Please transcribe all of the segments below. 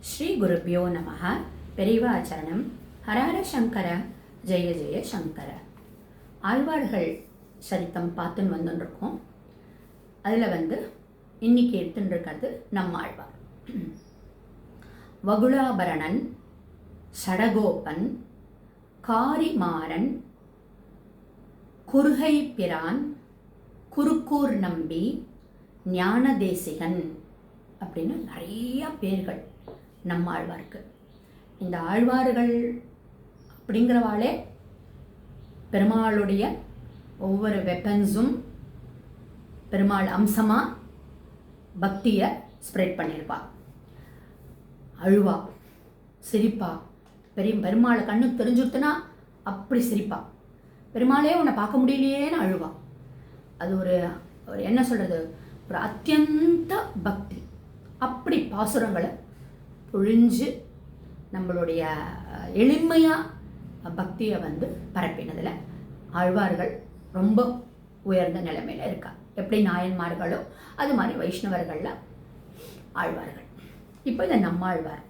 ஸ்ரீ குருப்பியோ நமः. பெரிவாச்சரணம். ஹரஹர சங்கர, ஜெய ஜெய சங்கர. ஆழ்வார்கள் சரித்தம் பார்த்துன்னு வந்துருக்கோம். அதில் இன்னைக்கு எடுத்துட்டு இருக்கிறது நம்ம ஆழ்வார். வகுளாபரணன், சடகோபன், காரிமாறன், குருகை பிரான், குருக்கூர் நம்பி, ஞானதேசிகன் அப்படின்னு நிறைய பேர்கள் நம்ம ஆழ்வாருக்கு. இந்த ஆழ்வார்கள் அப்படிங்கிறவாளே பெருமாளுடைய ஒவ்வொரு வெப்பன்ஸும் பெருமாள் அம்சமாக பக்தியை ஸ்ப்ரெட் பண்ணியிருப்பா. அழுவா, சிரிப்பா. பெருமாளை கண்ணுக்கு தெரிஞ்சுடுத்துனா அப்படி சிரிப்பா. பெருமாளே உன்னை பார்க்க முடியலையேன்னு அழுவா. அது ஒரு என்ன சொல்கிறது, ஒரு அத்தியந்த பக்தி. அப்படி பாசுரங்களை பொழிஞ்சு நம்மளுடைய எளிமையாக பக்தியை பரப்பினதில் ஆழ்வார்கள் ரொம்ப உயர்ந்த நிலைமையில் இருக்கா. எப்படி நாயன்மார்களோ அது மாதிரி வைஷ்ணவர்களில் ஆழ்வார்கள். இப்போ இந்த நம்மாழ்வார்,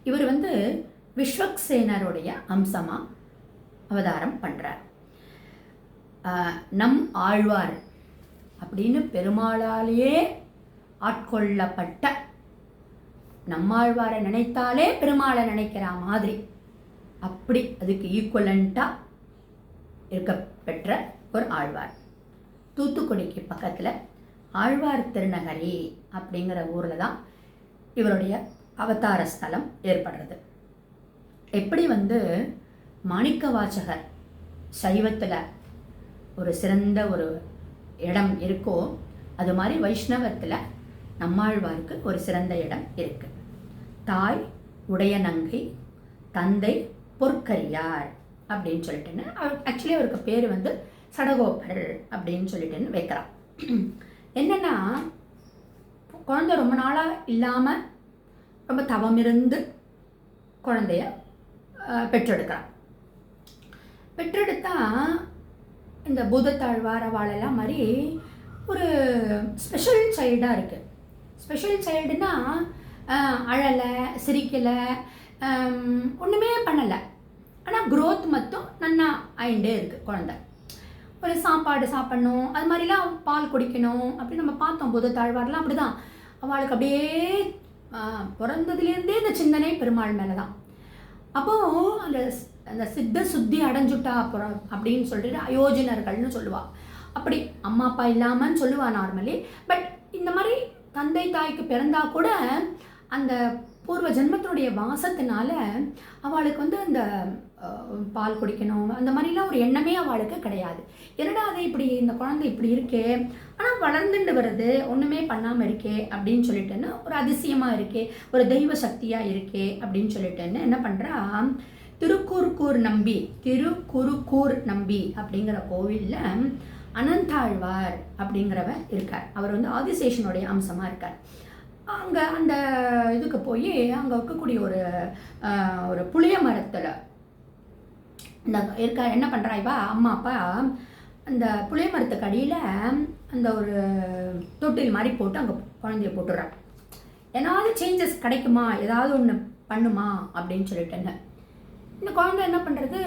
இவர் விஸ்வக்சேனருடைய அம்சமாக அவதாரம் பண்ணுறார். நம் ஆழ்வார் அப்படின்னு பெருமாளாலேயே ஆட்கொள்ளப்பட்ட, நம்மாழ்வாரை நினைத்தாலே பெருமாளை நினைக்கிற மாதிரி அப்படி அதுக்கு ஈக்குவலண்ட்டாக இருக்க பெற்ற ஒரு ஆழ்வார். தூத்துக்குடிக்கு பக்கத்தில் ஆழ்வார் திருநகரி அப்படிங்கிற ஊரில் தான் இவருடைய அவதார ஸ்தலம் ஏற்படுறது. எப்படி மாணிக்க வாசகர் சைவத்தில் ஒரு சிறந்த ஒரு இடம் இருக்கோ, அது மாதிரி வைஷ்ணவத்தில் நம்மாழ்வாருக்கு ஒரு சிறந்த இடம் இருக்கு. தாய் உடையநங்கை, தந்தை பொற்கரியார் அப்படின்னு சொல்லிட்டுன்னு ஆக்சுவலி அவருக்கு பேர் சடகோபர் அப்படின்னு சொல்லிட்டுன்னு வைக்கிறான். என்னன்னா, குழந்தை ரொம்ப நாளாக இல்லாமல் ரொம்ப தவம் இருந்து குழந்தைய பெற்றெடுக்கிறான். பெற்றெடுத்தா இந்த பூதத்தாழ்வார் அவளெல்லாம் மாதிரி ஒரு ஸ்பெஷல் சைல்டாக இருக்குது. ஸ்பெஷல் சைல்டுனா அழலை, சிரிக்கலை, ஒன்றுமே பண்ணலை. ஆனால் க்ரோத் மட்டும் நன்னா ஆயிண்டே இருக்குது. குழந்தை ஒரு சாப்பாடு சாப்பிட்ணும், அது மாதிரிலாம் பால் குடிக்கணும் அப்படின்னு நம்ம பார்த்தோம். பூதத்தாழ்வார்லாம் அப்படி தான். அவளுக்கு அப்படியே பிறந்ததுலேருந்தே இந்த சிந்தனை பெருமாள் மேலே தான். அப்போது அந்த சித்த சுத்தி அடைஞ்சுட்டா அப்புறம் அப்படின்னு சொல்லிட்டு அயோஜனர்கள்னு சொல்லுவாள். அப்படி அம்மா அப்பா இல்லாமன்னு சொல்லுவாள் நார்மலி. பட் இந்த மாதிரி தந்தை தாய்க்கு பிறந்தா கூட அந்த பூர்வ ஜென்மத்தினுடைய வாசத்தினால அவளுக்கு அந்த பால் குடிக்கணும் அந்த மாதிரிலாம் ஒரு எண்ணமே அவளுக்கு கிடையாது. என்னடா அது இப்படி இந்த குழந்தை இப்படி இருக்கே, ஆனால் வளர்ந்துட்டு வருது, ஒன்றுமே பண்ணாமல் இருக்கே அப்படின்னு சொல்லிட்டுன்னு ஒரு அதிசயமாக இருக்கே, ஒரு தெய்வ சக்தியாக இருக்கே அப்படின்னு சொல்லிட்டுன்னு என்ன பண்ணுறா, திருக்குறுக்கூர் நம்பி அப்படிங்கிற கோவிலில் அனந்தாழ்வார் அப்படிங்கிறவர் இருக்கார். அவர் ஆதிசேஷனுடைய அம்சமாக இருக்கார். அங்கே அந்த இதுக்கு போய் அங்கே இருக்கக்கூடிய ஒரு புளிய மரத்தில் இந்த இருக்கார். என்ன பண்ணுறா இவா, அம்மா அப்பா அந்த புளிய மரத்துக்கு அடியில் அந்த ஒரு தொட்டில் மாதிரி போட்டு அங்கே குழந்தைய போட்டுடுறாங்க. ஏதாவது சேஞ்சஸ் கிடைக்குமா, ஏதாவது ஒன்று பண்ணுமா அப்படின்னு சொல்லிட்டுங்க. இந்த குழந்தை என்ன பண்ணுறது,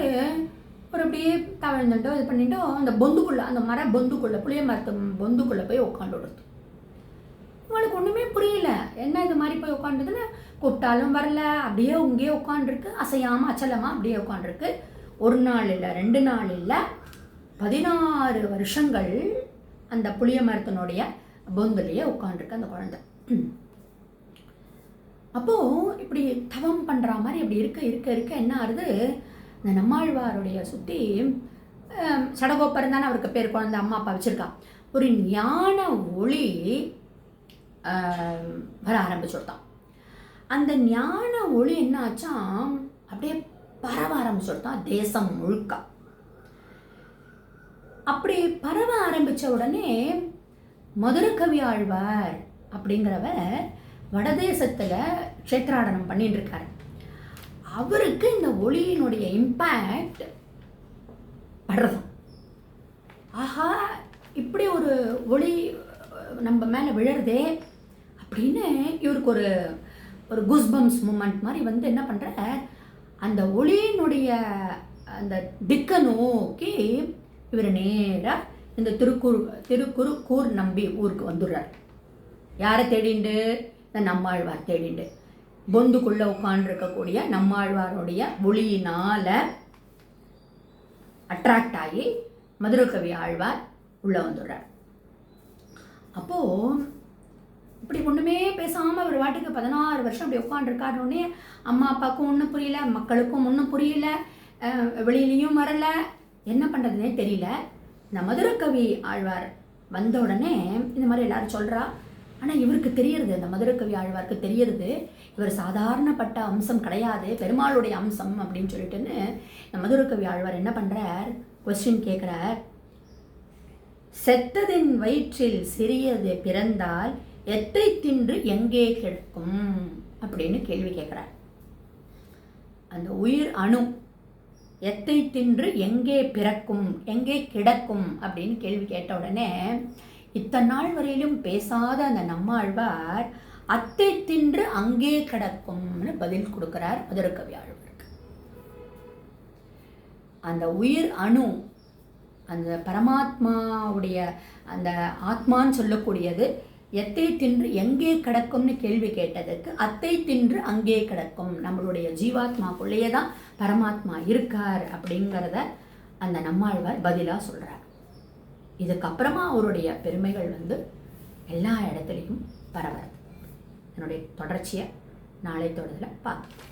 ஒரு அப்படியே தவழ்ந்துட்டோ இது பண்ணிட்டோ அந்த பொந்துக்குள்ளே, அந்த மர பொந்துக்குள்ளே, புளிய மரத்து பொந்துக்குள்ளே போய் உட்காந்து விடுறது. உங்களுக்கு ஒன்றுமே புரியல, என்ன இது மாதிரி போய் உட்காந்துதுன்னு கூப்பிட்டாலும் வரல, அப்படியே இங்கேயே உட்காந்துருக்கு, அசையாமல் அச்சலமாக அப்படியே உட்காந்துருக்கு. ஒரு நாள் இல்லை, 2 நாள் இல்லை, 16 வருஷங்கள் அந்த புளிய மரத்தினுடைய பொந்துலேயே உட்காந்துருக்கு அந்த குழந்தை. அப்போது இப்படி தவம் பண்ணுற மாதிரி அப்படி இருக்க என்ன ஆகுது, இந்த நம்மாழ்வாருடைய சுற்றி சடகோப்பர் தானே அவருக்கு பேர், குழந்தை அம்மா அப்பா வச்சுருக்கா, ஒரு ஞான ஒளி வர ஆரம்பிச்சுடுதான். அந்த ஞான ஒளி என்ன ஆச்சா, அப்படியே பரவ ஆரம்பிச்சுடுதான் தேசம் முழுக்க. அப்படி பரவ ஆரம்பித்த உடனே மதுரகவி ஆழ்வார் அப்படிங்கிறவர் வடதேசத்தில் க்ஷேத்ராடனம் பண்ணிட்டு இருக்காரு. அவருக்கு இந்த ஒளியினுடைய இம்பேக்ட் படுறதும், ஆஹா இப்படி ஒரு ஒளி நம்ம மேலே விழறதே அப்படின்னு இவருக்கு ஒரு குஸ்பம்ஸ் மூமெண்ட் மாதிரி வந்து என்ன பண்ணுறார், அந்த ஒளியினுடைய அந்த திக்கை நோக்கி இவர் நேராக இந்த திருக்குறுக்கூர் நம்பி ஊருக்கு வந்துடுறார். யாரை தேடிண்டு? இந்த நம்மாழ்வார் தேடிண்டு. பொந்துக்குள்ளே உட்காண்டிருக்கக்கூடிய நம்மாழ்வாருடைய ஒளியினால் அட்ராக்ட் ஆகி மதுரகவி ஆழ்வார் உள்ளே வந்துடுறார். அப்போது இப்படி ஒன்றுமே பேசாமல் ஒரு வாட்டுக்கு 16 வருஷம் அப்படி உட்காண்டிருக்காருன்னே அம்மா அப்பாவுக்கும் ஒன்றும் புரியல, மக்களுக்கும் ஒன்றும் புரியல, வெளியிலையும் வரல, என்ன பண்ணுறதுனே தெரியல. இந்த மதுரகவி ஆழ்வார் வந்த உடனே இந்த மாதிரி எல்லாரும் சொல்கிறா. ஆனால் இவருக்கு தெரியறது, இந்த மதுரகவி ஆழ்வாருக்கு தெரியறது இவர் சாதாரணப்பட்ட அம்சம் கிடையாது, பெருமாளுடைய அம்சம் அப்படின்னு சொல்லிட்டுன்னு இந்த மதுரகவி ஆழ்வார் என்ன பண்ணுறார், கொஸ்டின் கேட்குறார். செத்ததின் வயிற்றில் சிறியது பிறந்தால் எத்தை தின்று எங்கே கிடக்கும் அப்படின்னு கேள்வி கேட்குறார். அந்த உயிர் அணு எத்தை தின்று எங்கே பிறக்கும், எங்கே கிடக்கும் அப்படின்னு கேள்வி கேட்ட உடனே இத்தனை நாள் வரையிலும் பேசாத அந்த நம்மாழ்வார் அத்தை தின்று அங்கே கிடக்கும்னு பதில் கொடுக்கிறார் மதுரகவி ஆழ்வாருக்கு. அந்த உயிர் அணு, அந்த பரமாத்மாவுடைய அந்த ஆத்மான்னு சொல்லக்கூடியது எத்தை தின்று எங்கே கிடக்கும்னு கேள்வி கேட்டதுக்கு அத்தை தின்று அங்கே கிடக்கும், நம்மளுடைய ஜீவாத்மாக்குள்ளேயே தான் பரமாத்மா இருக்கார் அப்படிங்கிறத அந்த நம்மாழ்வார் பதிலாக சொல்கிறார். இதுக்கப்புறமா அவருடைய பெருமைகள் வந்து எல்லா இடத்துலையும் பரவுறது. என்னுடைய தொடர்ச்சியை நாளை தொடர்தில் பார்க்கலாம்.